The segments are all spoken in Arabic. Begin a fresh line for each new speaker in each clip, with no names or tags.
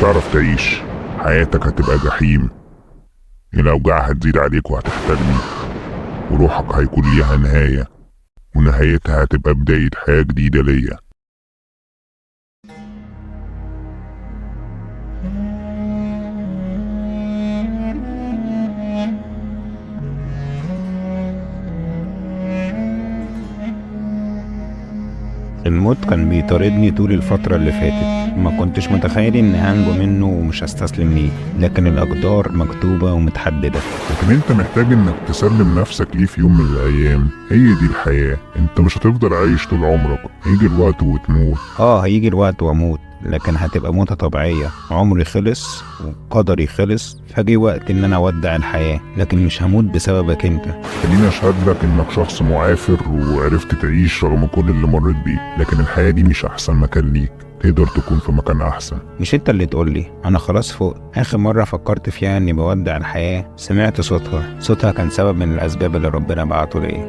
هتعرف تعيش، حياتك هتبقى جحيم. الأوجاع هتزيد عليك وهتحتاجني، وروحك هيكون ليها نهاية، ونهايتها هتبقى بداية حياة جديدة ليا.
الموت كان بيطاردني طول الفترة اللي فاتت، ما كنتش متخيل اني هنجو منه ومش هستسلم ليه، لكن الأقدار مكتوبة ومتحددة.
لكن انت محتاج انك تسلم نفسك ليه في يوم من الأيام. هي دي الحياة، انت مش هتفضل عايش طول عمرك، هيجي الوقت وتموت.
هيجي الوقت واموت، لكن هتبقى موتة طبيعية. عمري خلص وقدري خلص، فجي وقت ان انا اودع الحياة، لكن مش هموت بسببك انت.
خليني اشهد لك انك شخص معافر وعرفت تعيش رغم كل اللي مريت بيه، لكن الحياة دي مش احسن مكان ليك، تقدر تكون في مكان احسن.
مش انت اللي تقولي، انا خلاص فوق. اخر مرة فكرت فيها اني بودع الحياة سمعت صوتها كان سبب من الاسباب اللي ربنا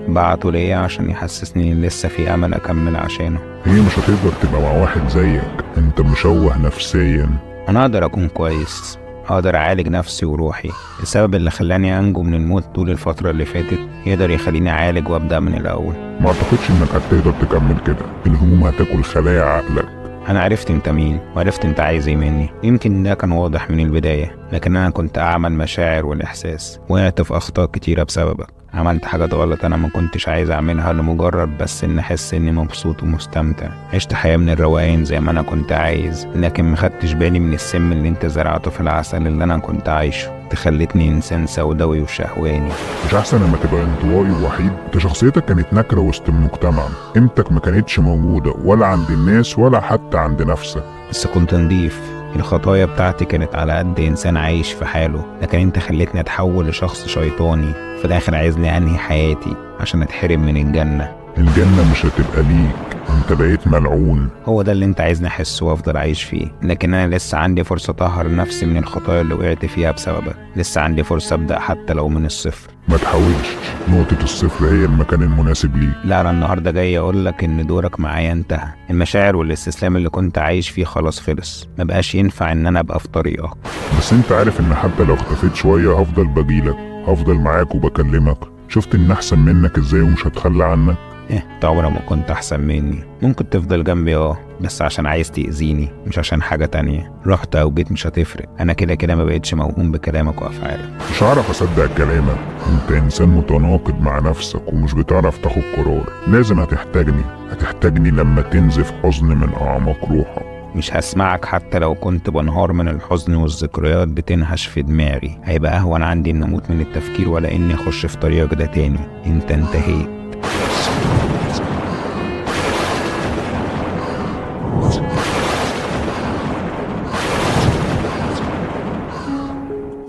بعته ليا عشان يحسسني ان لسه في امل اكمل عشانه.
هي مش هتقدر تبقى مع واحد زيك، انت مشوه نفسيا.
انا اقدر اكون كويس، اقدر اعالج نفسي وروحي. السبب اللي خلاني انجو من الموت طول الفترة اللي فاتت يقدر يخليني اعالج وابدأ من الاول.
ما اعتقدش انك هتقدر تكمل كده، الهموم هتاكل خلايا عقلك.
انا عرفت انت مين، وعرفت انت عايز ايه مني. يمكن ده كان واضح من البداية، لكن انا كنت اعمى المشاعر والاحساس، وقعت في اخطاء كتيرة بسببك. عملت حاجات غلط انا ما كنتش عايز اعملها لمجرد بس ان احس اني مبسوط ومستمتع. عشت حياة من الروقان زي ما انا كنت عايز، لكن ما خدتش بالي من السم اللي انت زرعته في العسل اللي انا كنت عايشه. تخلتني انسان سوداوي وشهواني.
مش احسن لما تبقى انطوائي ووحيد؟ انت شخصيتك كانت نكرة وسط المجتمع، قيمتك ما كانتش موجودة ولا عند الناس ولا حتى عند نفسك.
بس كنت نضيف. الخطايا بتاعتي كانت على قد انسان عايش في حاله، لكن انت خليتني اتحول لشخص شيطاني. في الاخر عايزني انهي حياتي عشان اتحرم من الجنة.
الجنة مش هتبقى ليك، انت بقيت ملعون.
هو ده اللي انت عايزني احسه وافضل عايش فيه، لكن انا لسه عندي فرصة اطهر نفسي من الخطايا اللي وقعت فيها بسببك. لسه عندي فرصة ابدأ حتى لو من الصفر.
ما تحاولش، نقطة الصفر هي المكان المناسب ليك.
لا، انا النهاردة جاي اقولك ان دورك معايا انتهى. المشاعر والاستسلام اللي كنت عايش فيه خلاص خلص، ما بقاش ينفع ان انا ابقى في طريقك.
بس انت عارف ان حتى لو اختفيت شوية هفضل بجيلك، هفضل معاك وبكلمك. شفت ان احسن منك ازاي ومش هتخلى عنك.
انت عمرك ما كنت احسن مني. ممكن تفضل جنبي بس عشان عايز تأذيني، مش عشان حاجة تانية. رحت او جيت مش هتفرق، انا كده كده ما بقتش موهوم بكلامك وافعالك.
مش هعرف اصدق كلامك، انت انسان متناقض مع نفسك ومش بتعرف تاخد قرار. لازم هتحتاجني لما تنزف حزن من اعماق روحك.
مش هسمعك حتى لو كنت بنهار من الحزن والذكريات بتنهش في دماغي. هيبقى اهون عندي ان اموت من التفكير ولا اني اخش في طريقك ده تاني. انت انتهيت.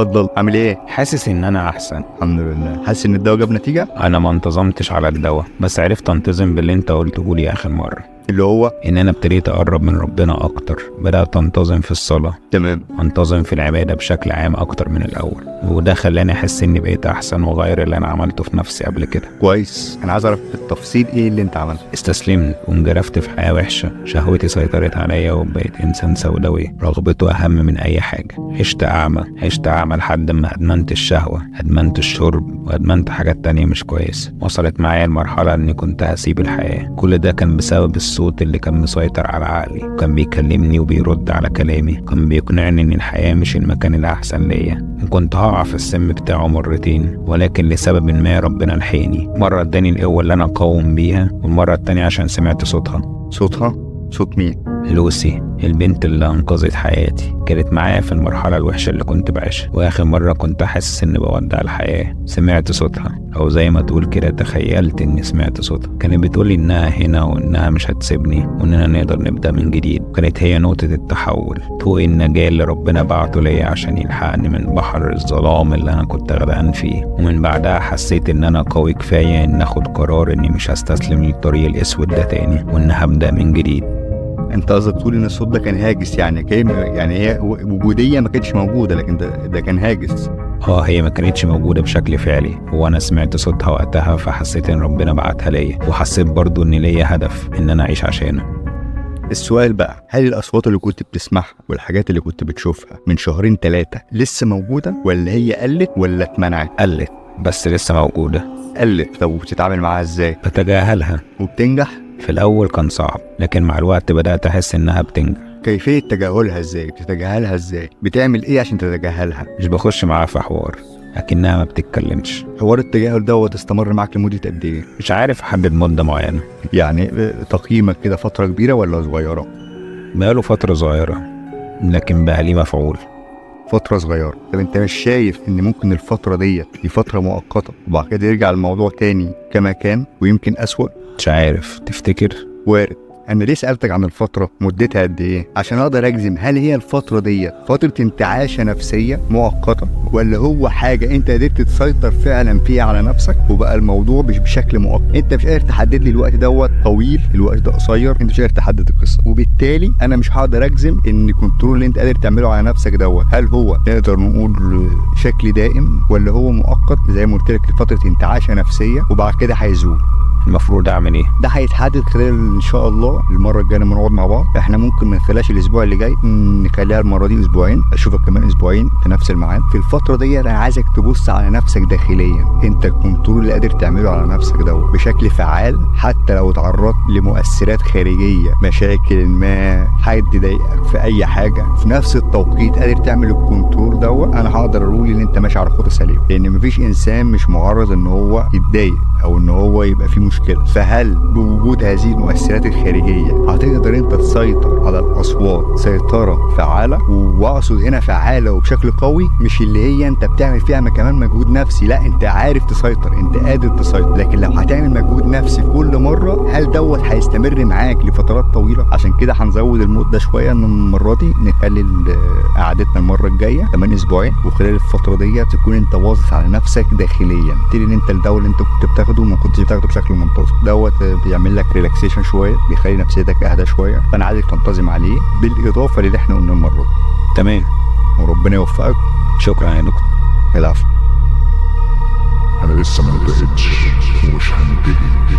اتفضل. عامل ايه؟
حاسس ان انا احسن
الحمد لله. حاسس ان الدواء جاب نتيجه؟
انا ما انتظمتش على الدواء، بس عرفت انتظم باللي انت قلته لي اخر مره،
اللي هو
ان انا ابتديت اقرب من ربنا اكتر. بدات انتظم في الصلاه،
تمام.
انتظم في العباده بشكل عام اكتر من الاول، وده خلاني احس اني بقيت احسن وغير اللي انا عملته في نفسي قبل كده.
كويس. انا عايز اعرف بالتفصيل ايه اللي انت عملته.
استسلمت وانجرفت في حياه وحشه، شهوتي سيطرت عليا وبقيت انسان سوداوي رغبته اهم من اي حاجه. عشت اعمى لحد ما ادمنت الشهوه، ادمنت الشرب، وادمنت حاجات تانية مش كويسه. وصلت معايا المرحله اني كنت هسيب الحياه. كل ده كان بسبب الصوت اللي كان مسيطر على عقلي، وكان بيكلمني وبيرد على كلامي، كان بيقنعني ان الحياه مش المكان الاحسن ليا. وكنت هقع في السم بتاعه مرتين، ولكن لسبب ما ربنا لحقني. مره اداني القوه اللي انا اقاوم بيها، والمره التانية عشان سمعت صوتها.
صوت مين؟
لوسي، البنت اللي انقذت حياتي. كانت معايا في المرحله الوحشه اللي كنت بعيشها، واخر مره كنت حاسس اني بودع الحياه سمعت صوتها، او زي ما تقول كده تخيلت اني سمعت صوتها. كانت بتقولي انها هنا وانها مش هتسيبني واننا نقدر نبدا من جديد. كانت هي نقطه التحول، طوق النجاه اللي ربنا بعته ليا عشان يلحقني من بحر الظلام اللي انا كنت غرقان فيه. ومن بعدها حسيت ان انا قوي كفايه ان اخد قرار اني مش هستسلم للطريق الاسود ده تاني، وان هبدا من جديد.
انت قصدك تقول ان الصوت ده كان هاجس، يعني هي وجوديه ما كانتش موجوده، لكن ده كان هاجس.
هي ما كانتش موجودة بشكل فعلي، وانا سمعت صوتها وقتها فحسيت ان ربنا بعتها ليا، وحسيت برضو ان ليا هدف ان انا اعيش عشانه.
السؤال بقى، هل الاصوات اللي كنت بتسمعها والحاجات اللي كنت بتشوفها من 2-3 لسه موجوده، ولا هي قلت ولا اتمنعت؟
قلت بس لسه موجودة.
قلت. طب وبتتعامل معاها ازاي؟
بتجاهلها.
وبتنجح؟
في الأول كان صعب، لكن مع الوقت بدأت أحس إنها بتنجح.
كيفيه تجاهلها ازاي؟ بتتجاهلها ازاي؟ بتعمل ايه عشان تتجاهلها؟
مش بخش معاها في حوار، لكنها ما بتتكلمش.
حوار التجاهل دوت استمر معاك لمده قد ايه؟
مش عارف أحدد مدة معينة.
يعني تقييمك كده فتره كبيره ولا صغيره؟
بقاله فترة صغيرة، لكن بقى ليه مفعول.
فترة صغيرة. طب انت مش شايف ان ممكن الفترة دي فترة مؤقتة وبعد كده يرجع الموضوع تاني كما كان ويمكن أسوأ؟
مش عارف، تفتكر؟
وارد. انا ليه سألتك عن الفترة مدتها قد ايه؟ عشان اقدر اجزم هل هي الفترة دي فترة انتعاشة نفسية مؤقتة، ولا هو حاجة انت قدرت تسيطر فعلا فيها على نفسك وبقى الموضوع مش بشكل مؤقت. انت مش قادر تحدد لي الوقت دوت طويل، الوقت ده قصير، انت مش قادر تحدد القصة، وبالتالي انا مش هقدر اجزم ان الكنترول اللي انت قادر تعمله على نفسك دوت هل هو نقدر نقول شكل دائم ولا هو مؤقت زي ما قلت لك لفترة انتعاشة نفسية وبعد كده هيزول.
المفروض أعمل إيه؟
ده هيتحدد خلال ان شاء الله المره الجايه لما نقعد مع بعض. احنا ممكن ما نخليهاش الاسبوع اللي جاي، نخليها المره دي اسبوعين، اشوفك كمان اسبوعين في نفس الميعاد. في الفتره دي انا عايزك تبص على نفسك داخليا، انت الكنترول اللي قادر تعمله على نفسك ده بشكل فعال، حتى لو اتعرضت لمؤثرات خارجيه، مشاكل ما، حد ضايقك في اي حاجه، في نفس التوقيت قادر تعمل الكنترول ده. انا هقدر اقول ان انت ماشي على خطى سليم، لان مفيش انسان مش معرض ان هو يتضايق او ان هو يبقى فيه مشكله. فهل بوجود هذه المؤثرات الخارجيه هتقدر انت تسيطر على الاصوات سيطره فعاله؟ واقصد هنا فعاله وبشكل قوي، مش اللي هي انت بتعمل فيها كمان مجهود نفسي، لا انت عارف تسيطر، انت قادر تسيطر. لكن لو هتعمل مجهود نفسي كل مره، هل دوت هيستمر معاك لفترات طويله؟ عشان كده هنزود المده شويه، ان المره دي نخلي قعدتنا المره الجايه كمان اسبوعين، وخلال الفتره دي تكون انت واظف على نفسك داخليا. تبتدي ان انت الدواء اللي انت كنت بتاخده ما كنتش بتاخده بشكل منتظم، دوت بيعمل لك ريلاكسيشن شويه، بيخلي نفسيتك اهدى شويه، فانا عايزك تنتظم عليه بالاضافه للي احنا قلناه المره دي.
تمام.
وربنا يوفقك.
شكرا يا دكتور.
العفو.
انا لسه ما انتهتش ومش هنتهي.